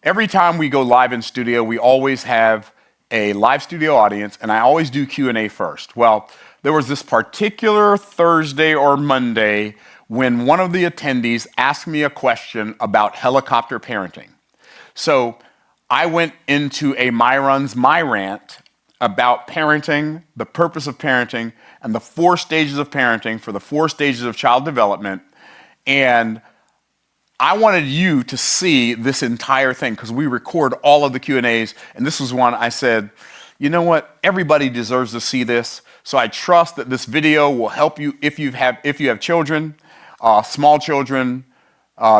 Every time we go live in studio, we always have a live studio audience, and I always do Q&A first. Well, there was this particular Thursday or Monday when one of the attendees asked me a question about helicopter parenting. So I went into a Myron's My Rant about parenting, the purpose of parenting, and the 4 stages of parenting for the 4 stages of child development. And I wanted you to see this entire thing because we record all of the Q&As, and this was one I said, you know what, everybody deserves to see this, so I trust that this video will help you if you have children, small children,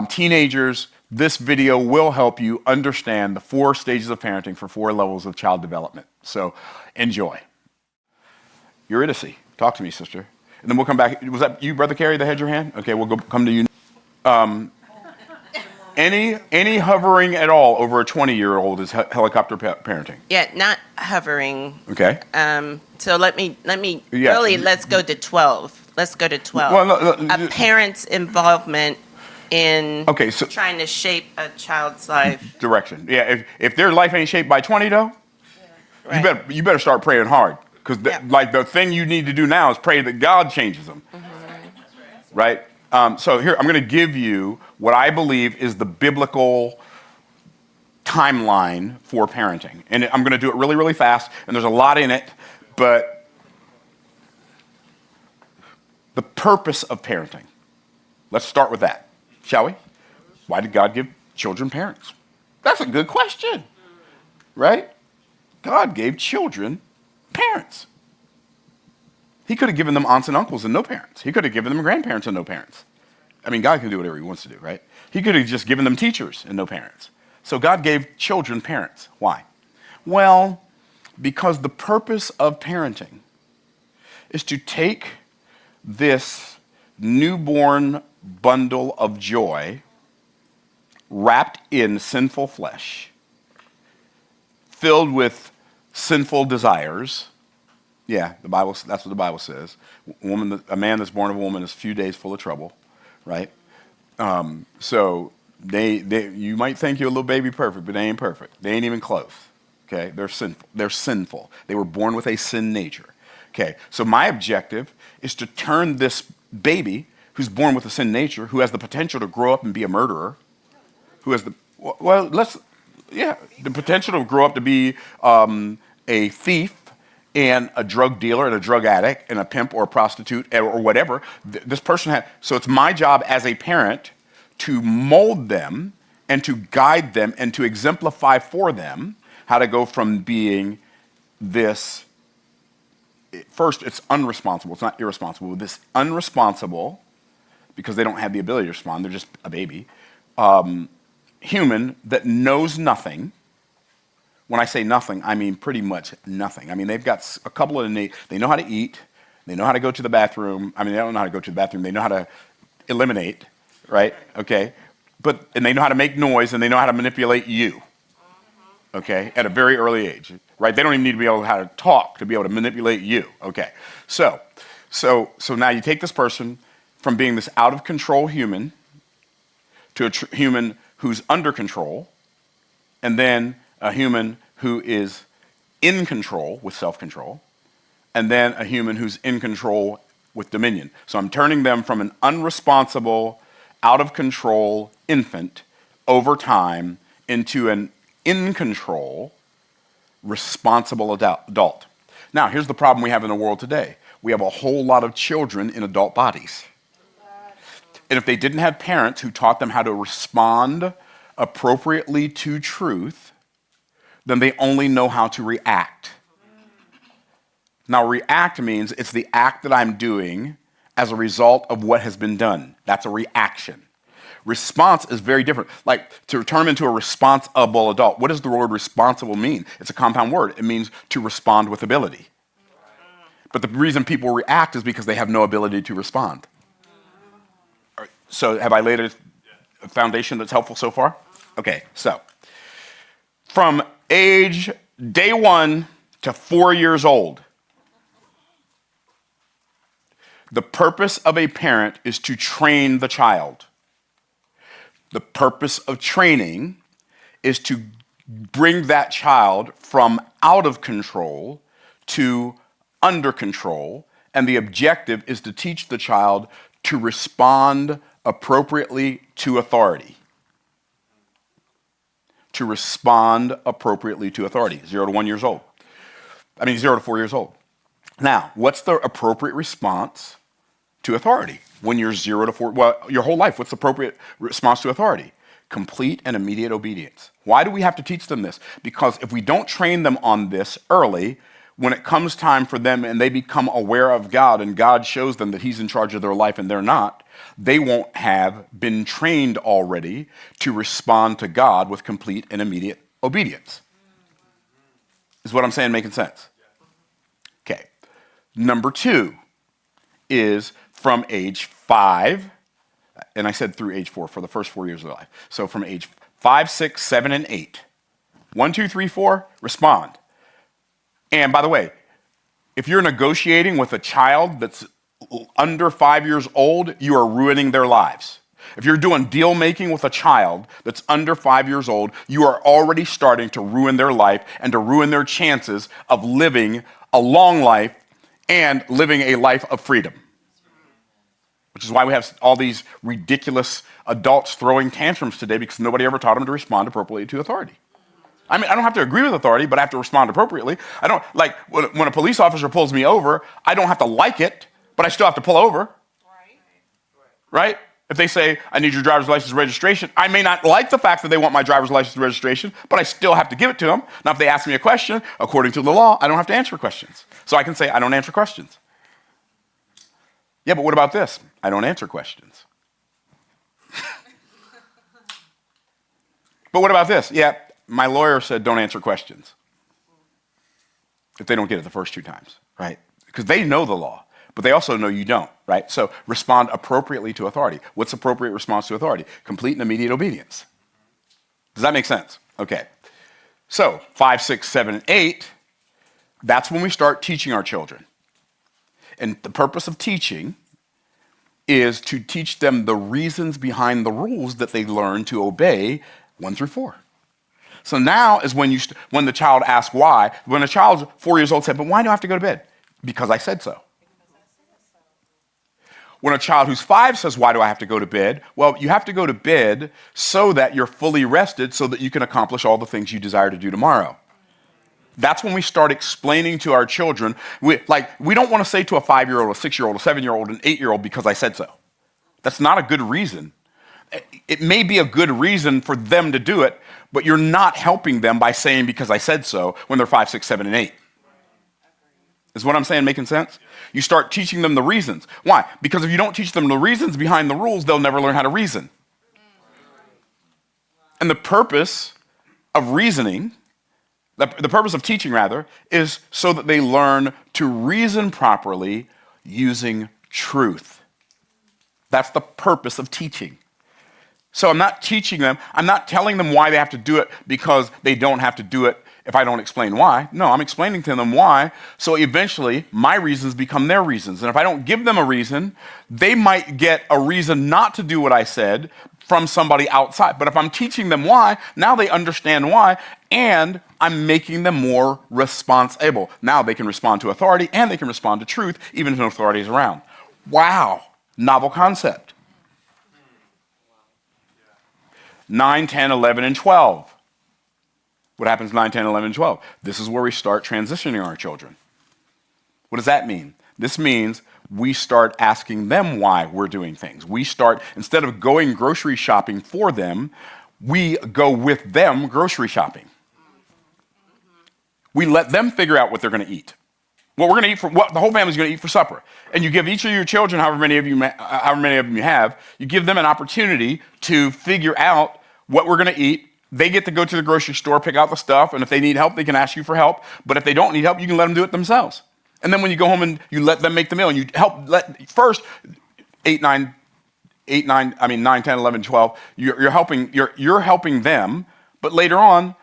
teenagers. This video will help you understand the 4 stages of parenting for 4 levels of child development. So enjoy. Eurydice, talk to me, sister. And then we'll come back. Was that you, Brother Carey, that had your hand? Okay, we'll come to you. Any hovering at all over a 20-year-old is helicopter parenting. Yeah, not hovering. Okay. So let me really let's go to 12. Let's go to 12. Well, a parent's involvement in so trying to shape a child's life. Direction. Yeah, if their life ain't shaped by 20 though, Right. you better start praying hard. Because the thing you need to do now is pray that God changes them. Mm-hmm. Right? So here, I'm going to give you what I believe is the biblical timeline for parenting. And I'm going to do it really, really fast, and there's a lot in it, but the purpose of parenting. Let's start with that, shall we? Why did God give children parents? That's a good question, right? God gave children parents. He could have given them aunts and uncles and no parents. He could have given them grandparents and no parents. I mean, God can do whatever he wants to do, right? He could have just given them teachers and no parents. So God gave children parents. Why? Well, because the purpose of parenting is to take this newborn bundle of joy wrapped in sinful flesh, filled with sinful desires. Yeah, that's what the Bible says. A man that's born of a woman is a few days full of trouble, right? So you might think you're a little baby perfect, but they ain't perfect. They ain't even close. Okay, they're sinful. They're sinful. They were born with a sin nature. Okay, so my objective is to turn this baby who's born with a sin nature, who has the potential to grow up and be a murderer, who has the potential to grow up to be a thief and a drug dealer and a drug addict and a pimp or a prostitute or whatever. This person so it's my job as a parent to mold them and to guide them and to exemplify for them how to go from being this, first it's unresponsible, it's not irresponsible, this unresponsible, because they don't have the ability to respond, they're just a baby, human that knows nothing. When I say nothing, I mean pretty much nothing. I mean, they've got a couple of innate, they know how to eat, they know how to go to the bathroom. I mean, they don't know how to go to the bathroom, they know how to eliminate, right? Okay? And they know how to make noise, and they know how to manipulate you, okay, at a very early age, right? They don't even need to be able to how to talk to be able to manipulate you, okay? So now you take this person from being this out-of-control human to a human who's under control, and then a human who is in control with self-control, and then a human who's in control with dominion. So I'm turning them from an unresponsible, out-of-control infant over time into an in-control, responsible adult. Now, here's the problem we have in the world today. We have a whole lot of children in adult bodies. And if they didn't have parents who taught them how to respond appropriately to truth, then they only know how to react. Now, react means it's the act that I'm doing as a result of what has been done. That's a reaction. Response is very different. Like, to turn into a responsible adult. What does the word responsible mean? It's a compound word. It means to respond with ability. But the reason people react is because they have no ability to respond. So have I laid a foundation that's helpful so far? Okay, so from age day 1 to 4 years old, the purpose of a parent is to train the child. The purpose of training is to bring that child from out of control to under control. And the objective is to teach the child to respond appropriately to authority. To respond appropriately to authority. 0 to 1 years old. 0 to 4 years old. Now, what's the appropriate response to authority when you're 0 to 4? Well, your whole life, what's the appropriate response to authority? Complete and immediate obedience. Why do we have to teach them this? Because if we don't train them on this early, when it comes time for them and they become aware of God and God shows them that he's in charge of their life and they're not, they won't have been trained already to respond to God with complete and immediate obedience. Is what I'm saying making sense? Okay. Number 2 is from age 5, and I said through age 4 for the first 4 years of their life. So from age 5, 6, 7, and 8. 1, 2, 3, 4, respond. And by the way, if you're negotiating with a child that's under 5 years old, you are ruining their lives. If you're doing deal making with a child that's under 5 years old, you are already starting to ruin their life and to ruin their chances of living a long life and living a life of freedom. Which is why we have all these ridiculous adults throwing tantrums today, because nobody ever taught them to respond appropriately to authority. I don't have to agree with authority, but I have to respond appropriately. I don't, like, when a police officer pulls me over, I don't have to like it, but I still have to pull over. Right? If they say, I need your driver's license registration, I may not like the fact that they want my driver's license registration, but I still have to give it to them. Now, if they ask me a question, according to the law, I don't have to answer questions. So I can say, I don't answer questions. Yeah, but what about this? I don't answer questions. But what about this? Yeah, my lawyer said don't answer questions if they don't get it the first 2 times, right? Because they know the law, but they also know you don't, right? So respond appropriately to authority. What's appropriate response to authority? Complete and immediate obedience. Does that make sense? Okay. So 5, 6, 7, and 8, that's when we start teaching our children. And the purpose of teaching is to teach them the reasons behind the rules that they learn to obey 1 through 4. So now is when when the child asks why. When a child's 4 years old said, but why do I have to go to bed? Because I said so. When a child who's 5 says, why do I have to go to bed? Well, you have to go to bed so that you're fully rested so that you can accomplish all the things you desire to do tomorrow. That's when we start explaining to our children. We don't want to say to a 5-year-old, a 6-year-old, a 7-year-old, an 8-year-old, because I said so. That's not a good reason. It may be a good reason for them to do it, but you're not helping them by saying because I said so when they're 5, 6, 7, and 8. Is what I'm saying making sense? You start teaching them the reasons. Why? Because if you don't teach them the reasons behind the rules, they'll never learn how to reason. And the purpose of reasoning, the purpose of teaching rather, is so that they learn to reason properly using truth. That's the purpose of teaching. So I'm not teaching them, I'm not telling them why they have to do it because they don't have to do it if I don't explain why. No, I'm explaining to them why, so eventually my reasons become their reasons. And if I don't give them a reason, they might get a reason not to do what I said from somebody outside. But if I'm teaching them why, now they understand why, and I'm making them more responsible. Now they can respond to authority and they can respond to truth, even if no authority is around. Wow, novel concept. 9, 10, 11, and 12. What happens 9, 10, 11, and 12? This is where we start transitioning our children. What does that mean? This means we start asking them why we're doing things. We start, instead of going grocery shopping for them, we go with them grocery shopping. We let them figure out what they're going to eat. What we're going to eat what the whole family's going to eat for supper. And you give each of your children, however many of them you have, you give them an opportunity to figure out what we're going to eat. They get to go to the grocery store, pick out the stuff, and if they need help, they can ask you for help. But if they don't need help, you can let them do it themselves. And then when you go home and you let them make the meal, and you help, first 9, 10, 11, 12, you're helping them, but later on,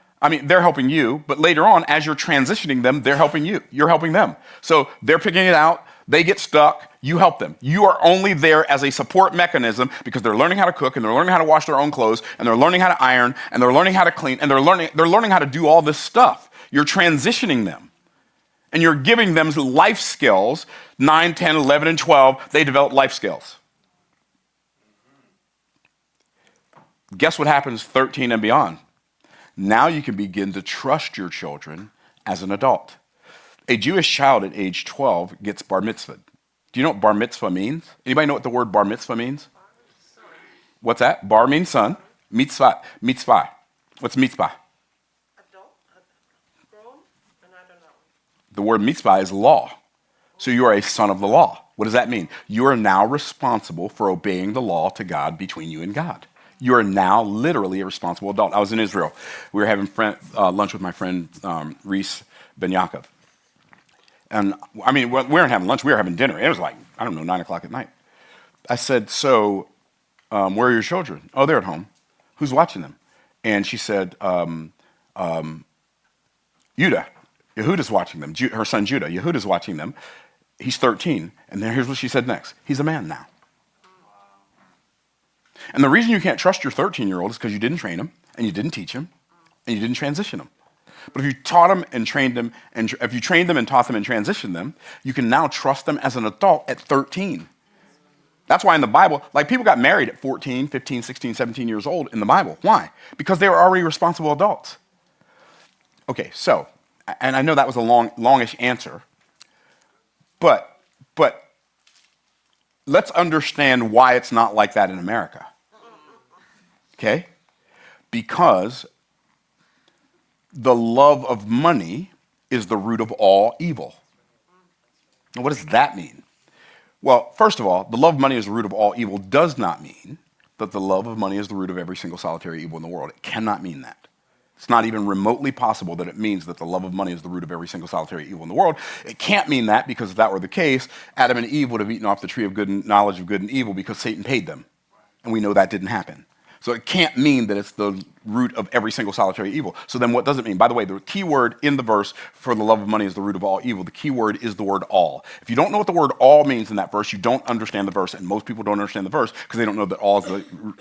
they're helping you, but later on, as you're transitioning them, they're helping you. You're helping them. So they're picking it out. They get stuck, you help them. You are only there as a support mechanism because they're learning how to cook and they're learning how to wash their own clothes and they're learning how to iron and they're learning how to clean and they're learning how to do all this stuff. You're transitioning them and you're giving them life skills. 9, 10, 11, and 12, they develop life skills. Guess what happens 13 and beyond? Now you can begin to trust your children as an adult. A Jewish child at age 12 gets bar mitzvah. Do you know what bar mitzvah means? Anybody know what the word bar mitzvah means? What's that? Bar means son. Mitzvah. Mitzvah. What's mitzvah? Adult, grown, and I don't know. The word mitzvah is law. So you are a son of the law. What does that mean? You are now responsible for obeying the law to God between you and God. You are now literally a responsible adult. I was in Israel. We were having lunch with my friend Reese Ben Yaakov. And I mean, we weren't having lunch, we were having dinner. It was like, 9 o'clock at night. I said, so where are your children? Oh, they're at home. Who's watching them? And she said, Yehuda's watching them. Her son Judah, Yehuda's watching them. He's 13. And then here's what she said next. He's a man now. And the reason you can't trust your 13-year-old is because you didn't train him, and you didn't teach him, and you didn't transition him. But if you taught them and trained them, and if you trained them and taught them and transitioned them, you can now trust them as an adult at 13. That's why in the Bible, like people got married at 14, 15, 16, 17 years old in the Bible. Why? Because they were already responsible adults. Okay, so, and I know that was a longish answer, but let's understand why it's not like that in America. Okay? Because the love of money is the root of all evil. Now, what does that mean? Well, first of all, the love of money is the root of all evil does not mean that the love of money is the root of every single solitary evil in the world. It cannot mean that. It's not even remotely possible that it means that the love of money is the root of every single solitary evil in the world. It can't mean that because if that were the case, Adam and Eve would have eaten off the tree of good and knowledge of good and evil because Satan paid them. And we know that didn't happen. So it can't mean that it's the root of every single solitary evil. So then what does it mean? By the way, the key word in the verse for the love of money is the root of all evil. The key word is the word all. If you don't know what the word all means in that verse, you don't understand the verse. And most people don't understand the verse because they don't know that all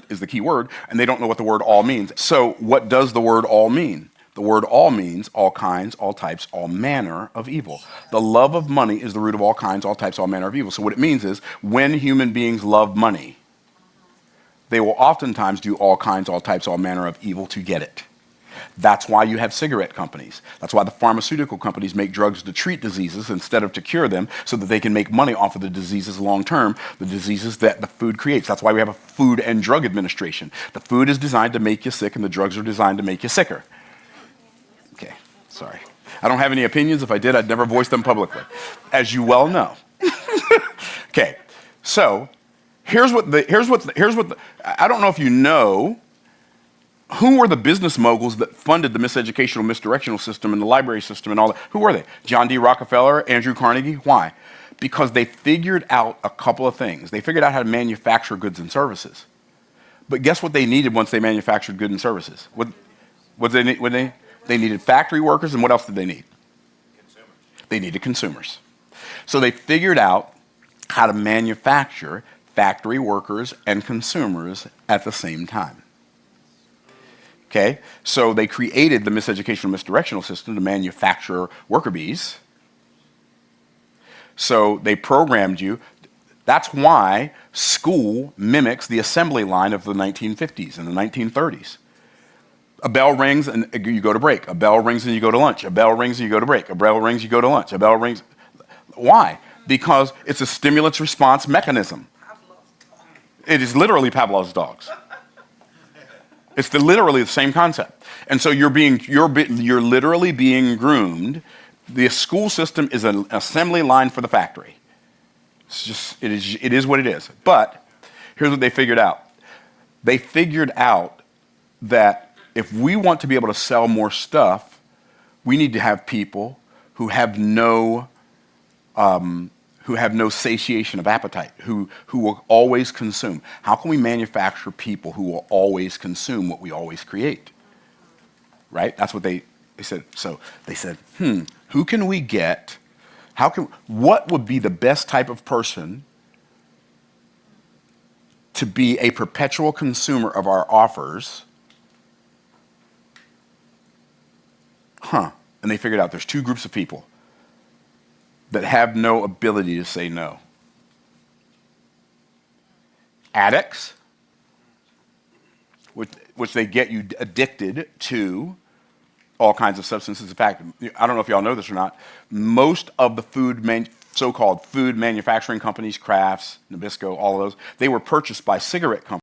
is the key word, and they don't know what the word all means. So what does the word all mean? The word all means all kinds, all types, all manner of evil. The love of money is the root of all kinds, all types, all manner of evil. So what it means is when human beings love money, they will oftentimes do all kinds, all types, all manner of evil to get it. That's why you have cigarette companies. That's why the pharmaceutical companies make drugs to treat diseases instead of to cure them so that they can make money off of the diseases long term, the diseases that the food creates. That's why we have a Food and Drug Administration. The food is designed to make you sick and the drugs are designed to make you sicker. Okay, sorry. I don't have any opinions. If I did, I'd never voice them publicly, as you well know. Okay, so here's what I don't know if you know, who were the business moguls that funded the miseducational, misdirectional system and the library system and all that? Who were they? John D. Rockefeller, Andrew Carnegie. Why? Because they figured out a couple of things. They figured out how to manufacture goods and services. But guess what they needed once they manufactured goods and services? They needed factory workers, and what else did they need? Consumers. They needed consumers. So they figured out how to manufacture factory workers and consumers at the same time. Okay, so they created the miseducational, misdirectional system to manufacture worker bees. So they programmed you. That's why school mimics the assembly line of the 1950s and the 1930s. A bell rings and you go to break. A bell rings and you go to lunch. A bell rings and you go to break. A bell rings, you go to lunch. A bell rings. Why? Because it's a stimulus response mechanism. It is literally Pavlov's dogs. It's literally the same concept. And so you're literally being groomed. The school system is an assembly line for the factory. It is what it is. But here's what they figured out. They figured out that if we want to be able to sell more stuff, we need to have people who have no satiation of appetite, who will always consume. How can we manufacture people who will always consume what we always create? Right? That's what they said. So they said, who can we get What would be the best type of person to be a perpetual consumer of our offers? And they figured out there's two groups of people that have no ability to say no. Addicts, which they get you addicted to all kinds of substances. In fact, I don't know if y'all know this or not, most of the so-called food manufacturing companies, Kraft's, Nabisco, all of those, they were purchased by cigarette companies.